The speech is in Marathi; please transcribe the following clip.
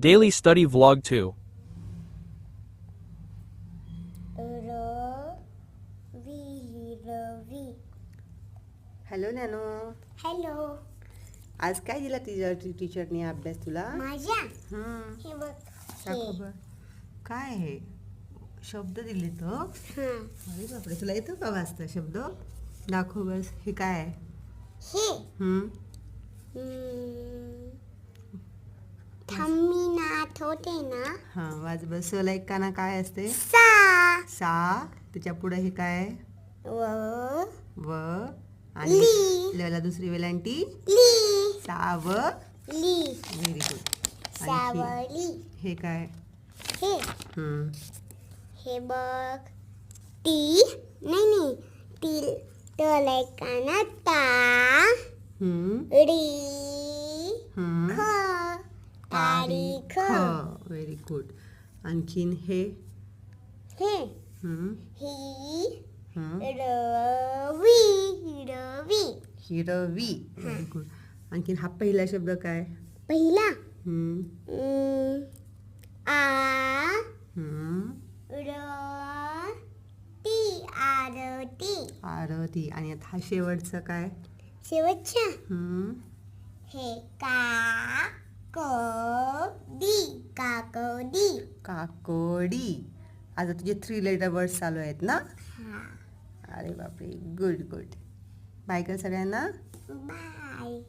Daily Study Vlog 2. Ravi. Hello nano. Hello. आज काय दिला टीचरने अभ्यास तुला? माझ्या हं. हे बघ. दाखव बरं. काय आहे? शब्द दिले तो. अरे बापरे, तुला येतो का वाचता शब्द? दाखव बस. हे काय आहे? हे हं. थांबी ना आठवते ना. हां, वाच बस. ला एक काना काय असते? सा सा. त्याच्या पुढे हे काय? व व. आणि ली. लला दुसरी वेलांटी ली साव. ली व्हेरी गुड. सावली. हे काय? हे हं. हे बघ. ती नाही ती तलेकाना ता हं. री हं. ख तारीख. Very good. आणखीन हे? हे हं. ही हं. रवी रवी. हिरवी. Very good. आणखीन हा पहिला शब्द काय? पहिला हं. आ हं. र ती आरती. आरती. आणि आता हा शेवटचं काय? शेवटच्या हं. हे का क दी काकडी. काकोडी. आता तुझे 3 लेटर वर्ड्स चालू आहेत ना? हा. अरे बापरे, गुड गुड. बाय कर सगळ्यांना. बाय.